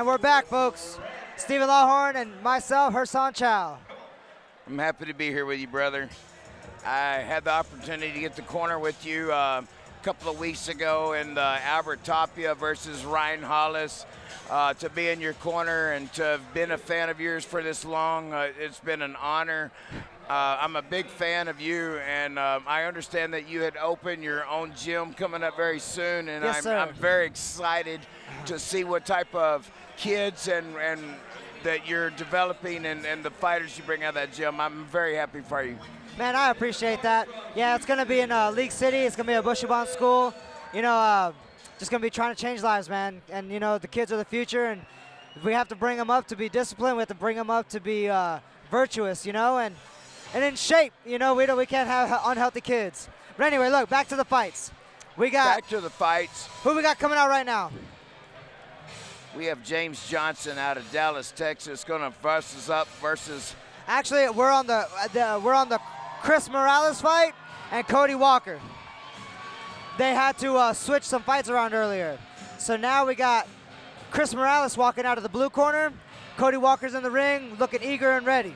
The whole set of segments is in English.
And we're back, folks. Stephen Lawhorn and myself, Hersan Chow. I'm happy to be here with you, brother. I had the opportunity to get the corner with you a couple of weeks ago in the Albert Tapia versus Ryan Hollis. To be in your corner and to have been a fan of yours for this long, it's been an honor. I'm a big fan of you, and I understand that you had opened your own gym coming up very soon, and yes, I'm very excited to see what type of kids and that you're developing and the fighters you bring out of that gym. I'm very happy for you. Man, I appreciate that. Yeah, it's going to be in League City. It's going to be a Bushiban school. You know, just going to be trying to change lives, man. And, you know, the kids are the future, and we have to bring them up to be disciplined. We have to bring them up to be virtuous, you know, and in shape. You know, we can't have unhealthy kids. But anyway, look, back to the fights. Back to the fights. Who we got coming out right now? We have James Johnson out of Dallas, Texas, going to versus. Actually, we're on the Cris Morales fight and Cody Walker. They had to switch some fights around earlier, so now we got Cris Morales walking out of the blue corner. Cody Walker's in the ring, looking eager and ready.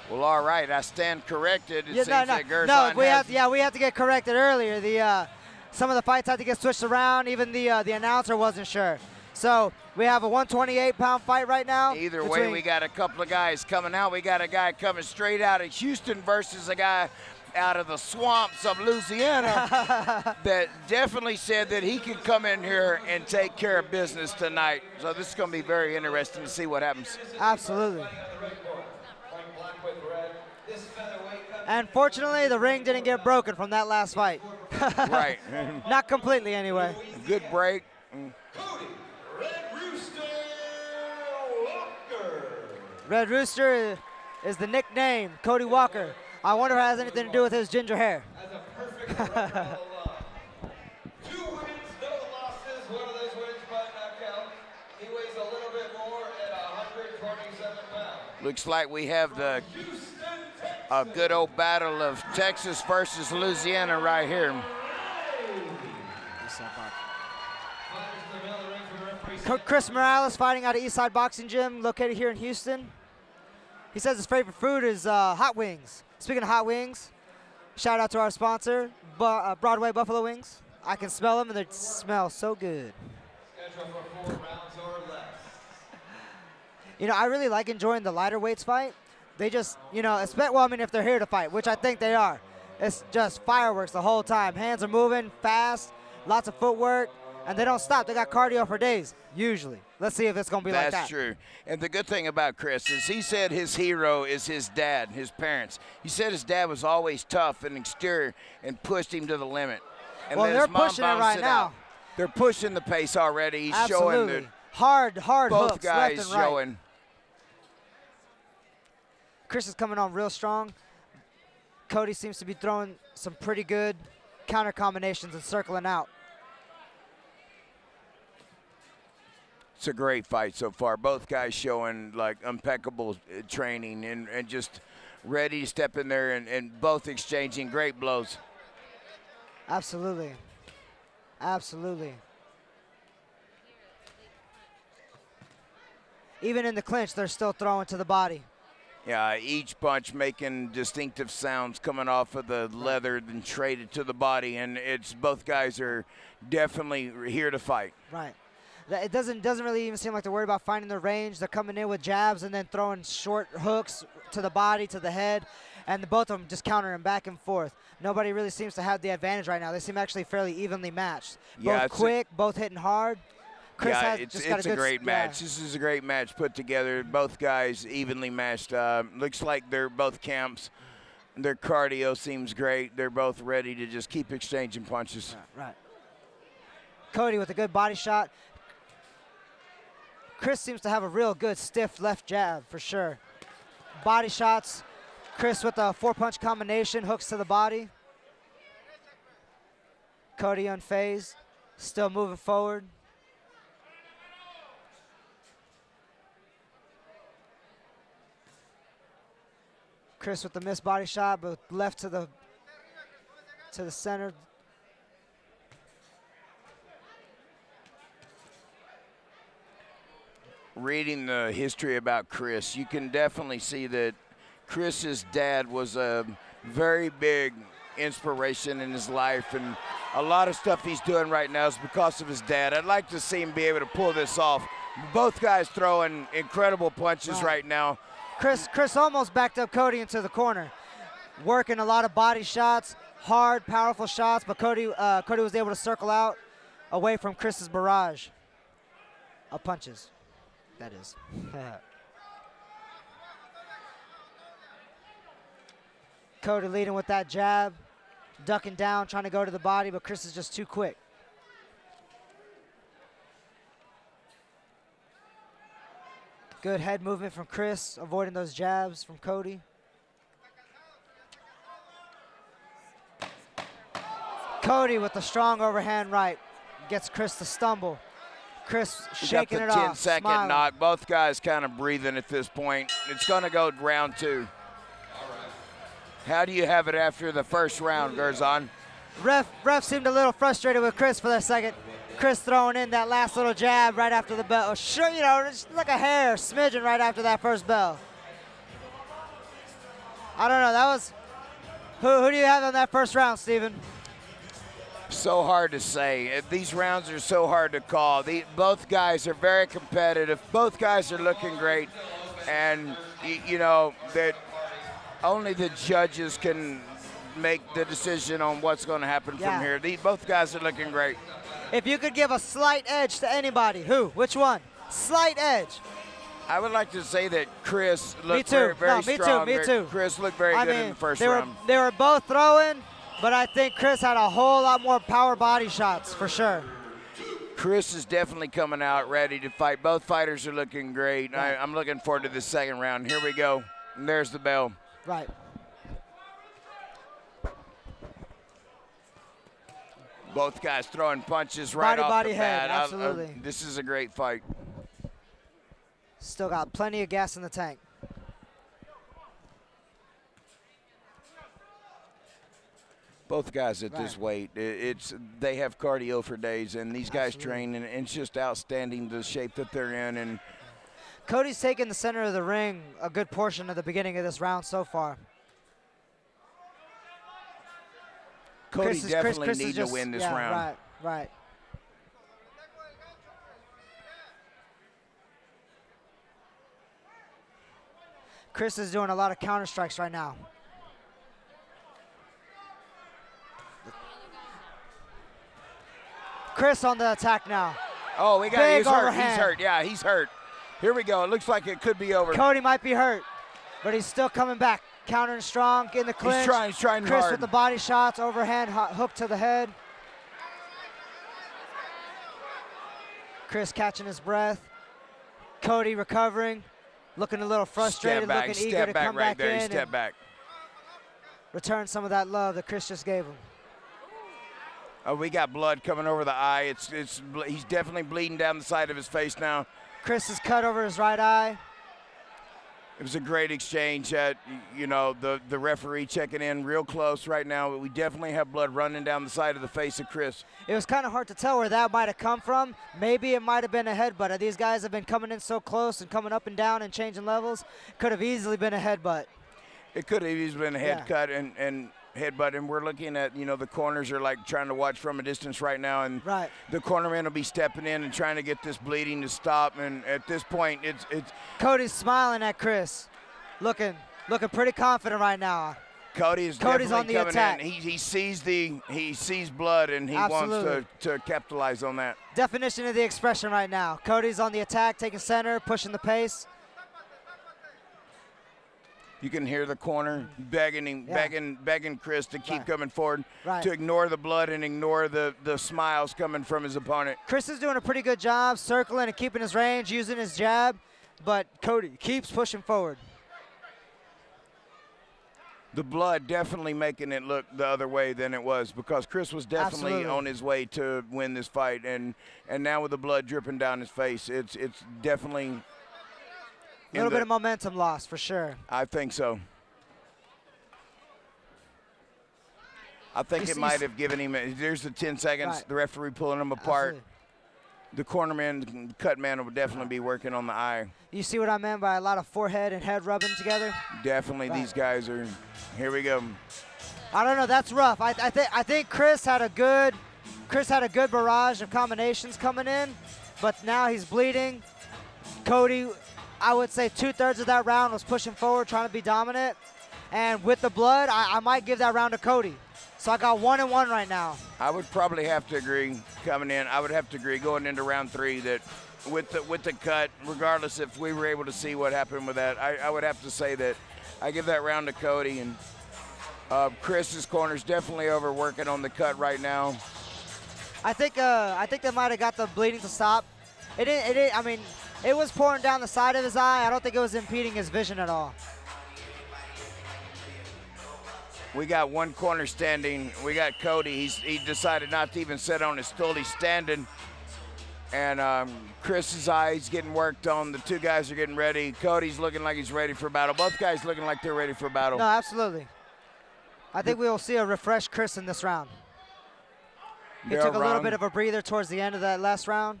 Well, all right, I stand corrected. It Yeah, seems that Gerson no, we have to get corrected earlier. Some of the fights had to get switched around. Even the announcer wasn't sure. So we have a 128-pound fight right now. Either way, we got a couple of guys coming out. We got a guy coming straight out of Houston versus a guy out of the swamps of Louisiana that definitely said that he could come in here and take care of business tonight. So this is going to be very interesting to see what happens. Absolutely. And fortunately, the ring didn't get broken from that last fight. Right. Not completely, anyway. Good break. Cody, Red Rooster Walker. Red Rooster is the nickname, Cody Walker. I wonder if it has anything to do with his ginger hair. Has a perfect record on the line. 2 wins, no losses. One of those wins by knockout. He weighs a little bit more at 127 pounds. Looks like we have a good old battle of Texas versus Louisiana right here. Cris Morales fighting out of Eastside Boxing Gym, located here in Houston. He says his favorite food is hot wings. Speaking of hot wings, shout out to our sponsor, Broadway Buffalo Wings. I can smell them, and they smell so good. Scheduled for 4 rounds or less. You know, I really like enjoying the lighter weights fight. They just, you know, well, I mean, if they're here to fight, which I think they are. It's just fireworks the whole time. Hands are moving fast, lots of footwork, and they don't stop. They got cardio for days, usually. Let's see if it's going to be like that. That's true. And the good thing about Cris is he said his hero is his dad, his parents. He said his dad was always tough and exterior and pushed him to the limit. And well, they're pushing it right now. Out. They're pushing the pace already. He's Absolutely. showing that hard both hooks, guys left and right. showing. Cris is coming on real strong. Cody seems to be throwing some pretty good counter combinations and circling out. It's a great fight so far. Both guys showing like impeccable training and just ready to step in there and both exchanging great blows. Absolutely. Absolutely. Even in the clinch, they're still throwing to the body. Yeah, each punch making distinctive sounds coming off of the leather and traded to the body, and it's both guys are definitely here to fight. Right. It doesn't really even seem like they're worried about finding their range. They're coming in with jabs and then throwing short hooks to the body, to the head, and both of them just countering back and forth. Nobody really seems to have the advantage right now. They seem actually fairly evenly matched. Yeah, both quick, both hitting hard. Cris yeah, has just got it's a great match. This is a great match put together. Both guys evenly matched. Looks like they're both camps. Their cardio seems great. They're both ready to just keep exchanging punches. Right. Cody with a good body shot. Cris seems to have a real good stiff left jab for sure. Body shots. Cris with a 4-punch combination, hooks to the body. Cody unfazed, still moving forward. Cris with the missed body shot, but left to the center. reading the history about Cris, you can definitely see that Chris's dad was a very big inspiration in his life, and a lot of stuff he's doing right now is because of his dad. I'd like to see him be able to pull this off. Both guys throwing incredible punches right now. Cris almost backed up Cody into the corner, working a lot of body shots, hard, powerful shots, but Cody was able to circle out away from Chris's barrage of punches. That is. Cody leading with that jab, ducking down, trying to go to the body, but Cris is just too quick. Good head movement from Cris, avoiding those jabs from Cody. Cody with the strong overhand right gets Cris to stumble. Cris shaking it off, got the 10-second smiling. knock. Both guys kind of breathing at this point. It's going to go round 2. How do you have it after the first round, Gerzon? Ref seemed a little frustrated with Cris for that second. Cris throwing in that last little jab right after the bell. Sure, you know, just like a hair smidgen right after that first bell. I don't know. That was who do you have on that first round, Steven? So hard to say. These rounds are so hard to call. Both guys are very competitive. Both guys are looking great, and you know that only the judges can make the decision on what's going to happen from here. Both guys are looking great. If you could give a slight edge to anybody, who? Which one? Slight edge. I would like to say that Cris looked very strong. Me too. Cris looked very good in the first round. They were both throwing, but I think Cris had a whole lot more power body shots for sure. Cris is definitely coming out ready to fight. Both fighters are looking great. Right. I'm looking forward to the second round. Here we go. And there's the bell. Right. Both guys throwing punches right off body the head, bat. absolutely. This is a great fight. Still got plenty of gas in the tank. Both guys at this weight, they have cardio for days, and these guys train, and it's just outstanding the shape that they're in. And Cody's taken the center of the ring a good portion of the beginning of this round so far. Cody definitely needs to win this round. Right. Cris is doing a lot of counter strikes right now. Cris on the attack now. Oh, he's hurt. Overhand. He's hurt. Yeah, he's hurt. Here we go. It looks like it could be over. Cody might be hurt, but he's still coming back. Countering strong in the clinch. He's trying Cris hard. with the body shots, overhand hook to the head. Cris catching his breath. Cody recovering, looking a little frustrated, looking eager to come back in. Step back. Return some of that love that Cris just gave him. Oh, we got blood coming over the eye. He's definitely bleeding down the side of his face now. Cris is cut over his right eye. It was a great exchange. You know, the referee checking in real close right now. We definitely have blood running down the side of the face of Cris. It was kind of hard to tell where that might have come from. Maybe it might have been a headbutt. These guys have been coming in so close and coming up and down and changing levels. Could have easily been a headbutt. It could have easily been a head cut and headbutt, and we're looking at, you know, the corners are like trying to watch from a distance right now, and the cornerman will be stepping in and trying to get this bleeding to stop. And at this point, it's Cody's smiling at Cris, looking pretty confident right now. Cody's on the coming attack. In. He sees blood, and he wants to capitalize on that. Definition of the expression right now. Cody's on the attack, taking center, pushing the pace. You can hear the corner begging Cris to keep coming forward, to ignore the blood and ignore the smiles coming from his opponent. Cris is doing a pretty good job circling and keeping his range, using his jab, but Cody keeps pushing forward. The blood definitely making it look the other way than it was, because Cris was definitely on his way to win this fight, and now with the blood dripping down his face, it's definitely a little bit of momentum loss for sure. I think so. I think it might have given him. There's the 10 seconds. The referee pulling him apart. the corner man, cut man will definitely be working on the eye. You see what I meant by a lot of forehead and head rubbing together? Definitely, right. These guys are. Here we go. I don't know. That's rough. I think Cris had a good barrage of combinations coming in, but now he's bleeding. Cody, I would say 2/3 of that round was pushing forward, trying to be dominant, and with the blood, I might give that round to Cody. So I got 1-1 right now. I would probably have to agree coming in. I would have to agree going into round 3 that with the cut, regardless if we were able to see what happened with that, I would have to say that I give that round to Cody. And Chris's corner's definitely overworking on the cut right now. I think they might have got the bleeding to stop. It didn't. I mean, it was pouring down the side of his eye. I don't think it was impeding his vision at all. We got one corner standing. We got Cody. He decided not to even sit on his stool. He's standing. And Chris's eye's getting worked on. The two guys are getting ready. Cody's looking like he's ready for battle. Both guys looking like they're ready for battle. No, absolutely. I think we will see a refreshed Cris in this round. He took a little bit of a breather towards the end of that last round.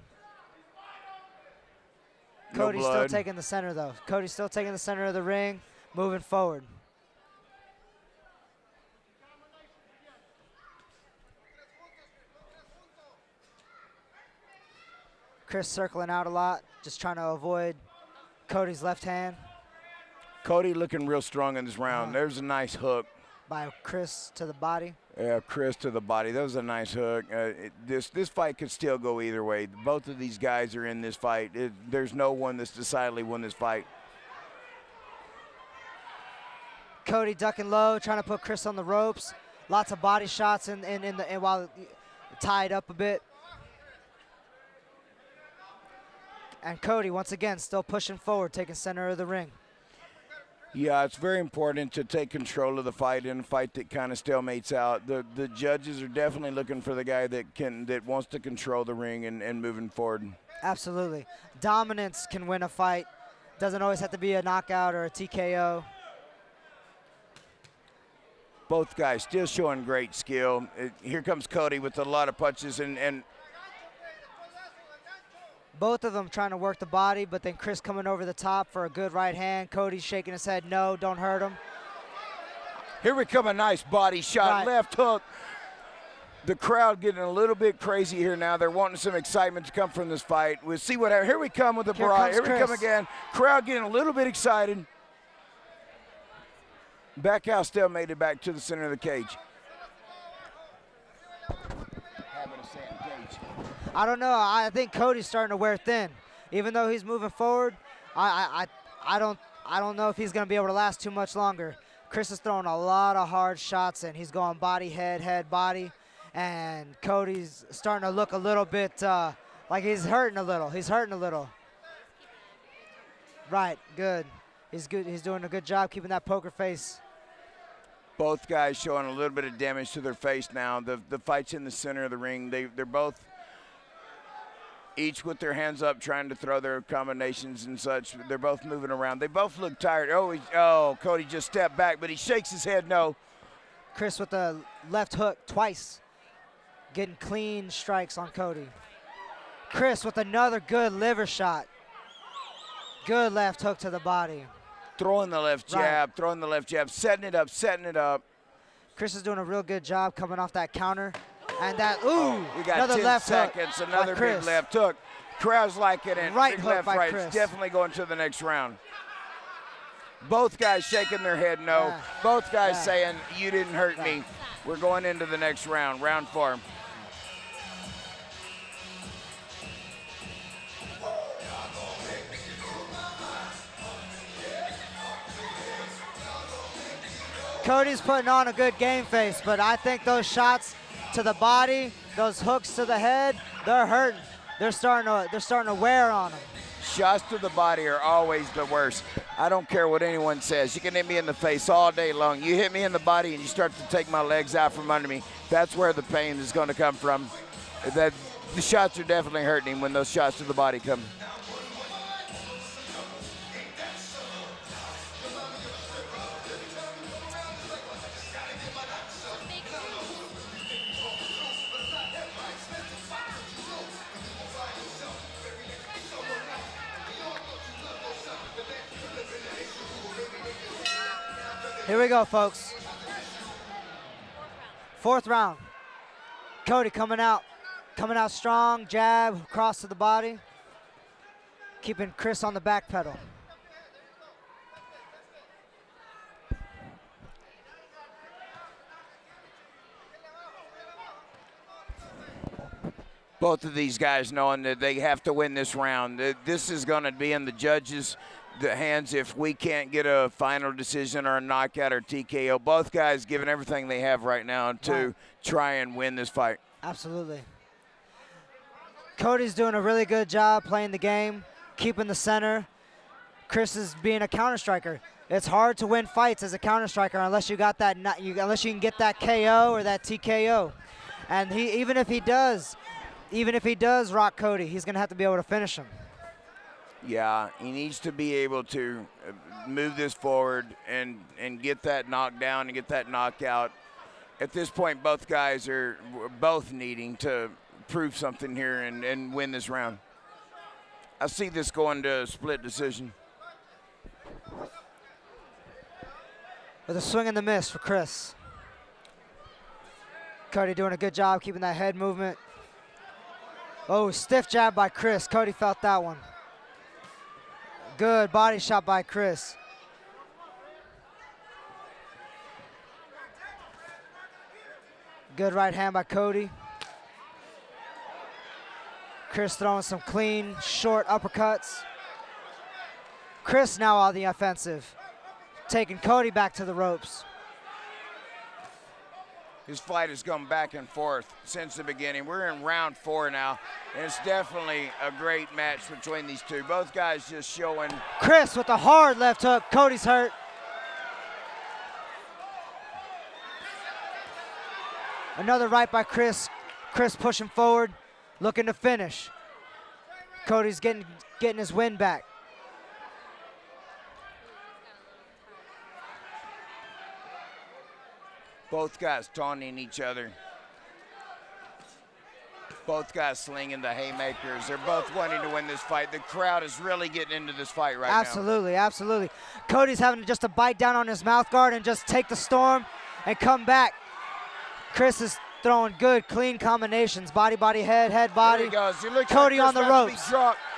Cody's still taking the center, though. Cody's still taking the center of the ring, moving forward. Cris circling out a lot, just trying to avoid Cody's left hand. Cody looking real strong in this round. There's a nice hook. By Cris to the body. Yeah, Cris to the body. That was a nice hook. This fight could still go either way. Both of these guys are in this fight. There's no one that's decidedly won this fight. Cody ducking low, trying to put Cris on the ropes. Lots of body shots and while tied up a bit. And Cody, once again, still pushing forward, taking center of the ring. Yeah, it's very important to take control of the fight in a fight that kind of stalemates out. The judges are definitely looking for the guy that wants to control the ring and moving forward. Absolutely. Dominance can win a fight. Doesn't always have to be a knockout or a TKO. Both guys still showing great skill. Here comes Cody with a lot of punches and both of them trying to work the body, but then Cris coming over the top for a good right hand. Cody's shaking his head, no, don't hurt him. Here we come, a nice body shot, right. Left hook. The crowd getting a little bit crazy here now. They're wanting some excitement to come from this fight. We'll see what happens. Here we come with the barrage. Here we come again. Crowd getting a little bit excited. Back out, stalemated back to the center of the cage. I don't know. I think Cody's starting to wear thin. Even though he's moving forward, I don't know if he's going to be able to last too much longer. Cris is throwing a lot of hard shots in. He's going body, head, body. And Cody's starting to look a little bit like he's hurting a little. He's hurting a little. Right, good. He's good. He's doing a good job keeping that poker face. Both guys showing a little bit of damage to their face now. The fight's in the center of the ring. They're both each with their hands up trying to throw their combinations and such. They're both moving around. They both look tired. Oh, Cody just stepped back, but he shakes his head no. Cris with the left hook twice. Getting clean strikes on Cody. Cris with another good liver shot. Good left hook to the body. Throwing the left jab, throwing the left jab, setting it up. Cris is doing a real good job coming off that counter. And that, we got another 10 left seconds, hook another big left hook. Crowd's like it, and right big hook left, by right. Cris. Definitely going to the next round. Both guys shaking their head no. Yeah. Both guys saying, you didn't hurt me. We're going into the next round, round 4. Cody's putting on a good game face, but I think those shots to the body, those hooks to the head, they're hurting. They're starting to wear on him. Shots to the body are always the worst. I don't care what anyone says. You can hit me in the face all day long. You hit me in the body and you start to take my legs out from under me. That's where the pain is going to come from. The shots are definitely hurting him when those shots to the body come. Here we go, folks. Fourth round. Cody coming out strong, jab, cross to the body. Keeping Cris on the back pedal. Both of these guys knowing that they have to win this round. This is going to be in the judges' hands if we can't get a final decision or a knockout or TKO. Both guys giving everything they have right now to try and win this fight. Absolutely. Cody's doing a really good job playing the game, keeping the center. Cris is being a counter striker. It's hard to win fights as a counter striker unless you got that, unless you can get that KO or that TKO. And even if he does rock Cody, he's going to have to be able to finish him. Yeah, he needs to be able to move this forward and get that knockdown and get that knockout. At this point, both guys are both needing to prove something here and win this round. I see this going to a split decision. With a swing and the miss for Cris. Cody doing a good job keeping that head movement. Oh, stiff jab by Cris. Cody felt that one. Good body shot by Cris. Good right hand by Cody. Cris throwing some clean, short uppercuts. Cris now on the offensive, taking Cody back to the ropes. His fight has gone back and forth since the beginning. We're in round 4 now, and it's definitely a great match between these two. Both guys just showing. Cris with a hard left hook. Cody's hurt. Another right by Cris. Cris pushing forward, looking to finish. Cody's getting his win back. Both guys taunting each other. Both guys slinging the haymakers. They're both wanting to win this fight. The crowd is really getting into this fight right now. Absolutely, absolutely. Cody's having just to bite down on his mouth guard and just take the storm and come back. Cris is throwing good, clean combinations. Body, body, head, head, body. There he goes. He looks Cody like on the ropes.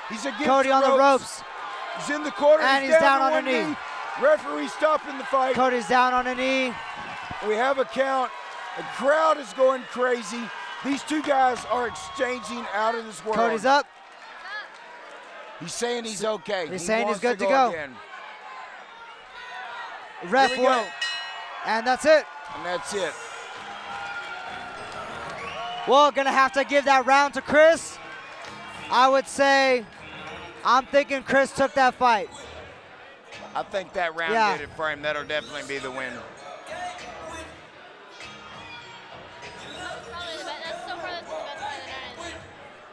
He's against Cody on the ropes. He's in the corner. And he's down on a one knee. Referee stopping the fight. Cody's down on a knee. We have a count. The crowd is going crazy. These two guys are exchanging out of this world. Cody's up. He's saying he's okay. He's saying he's good to go. Again. Ref won't. And that's it. And that's it. Well, gonna have to give that round to Cris. I would say, I'm thinking Cris took that fight. I think that round did it for him. That'll definitely be the win.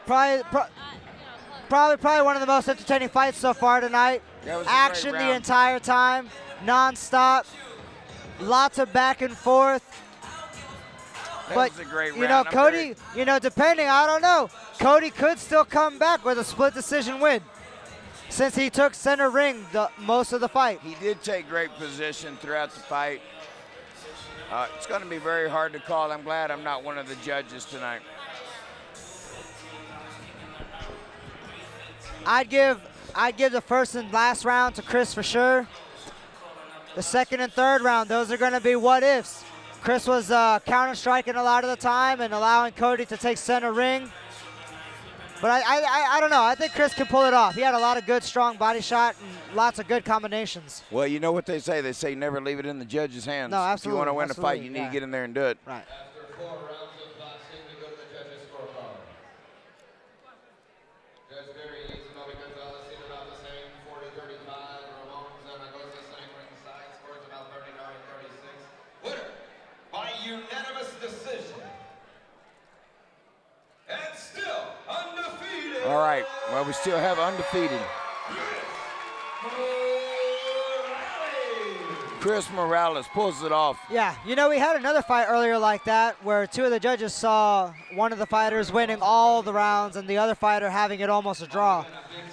Probably one of the most entertaining fights so far tonight. Action the entire time, non-stop, lots of back and forth. That was a great round. You know, Cody, depending, I don't know, Cody could still come back with a split decision win since he took center ring most of the fight. He did take great position throughout the fight. It's going to be very hard to call. I'm glad I'm not one of the judges tonight. I'd give the first and last round to Cris for sure. The second and third round, those are going to be what ifs. Cris was counter striking a lot of the time and allowing Cody to take center ring. But I don't know. I think Cris can pull it off. He had a lot of good, strong body shot and lots of good combinations. Well, you know what they say? They say never leave it in the judge's hands. No, absolutely. If you want to win a fight, you need to get in there and do it. Right. After 4 rounds of boxing, we go to the judges' scorecard. Judge Barry Isabel Gonzalez seated about the same, 40-35. Ramon Zaragoza same ringside, scores about 39-36. Winner by unanimous decision. And still undefeated. All right. Well, we still have undefeated. Cris Morales pulls it off. Yeah, we had another fight earlier like that where 2 of the judges saw one of the fighters winning all the rounds and the other fighter having it almost a draw.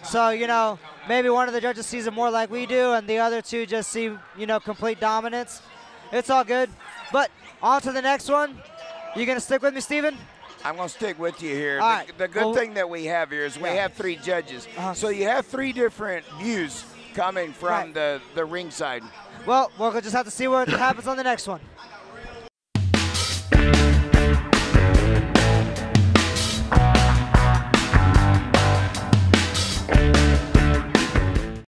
So, maybe one of the judges sees it more like we do and the other 2 just see, complete dominance. It's all good. But on to the next one. You going to stick with me, Steven? I'm going to stick with you here. All right. The good thing that we have here is we have 3 judges. So you have 3 different views coming from the ringside. Well, we'll just have to see what happens on the next one.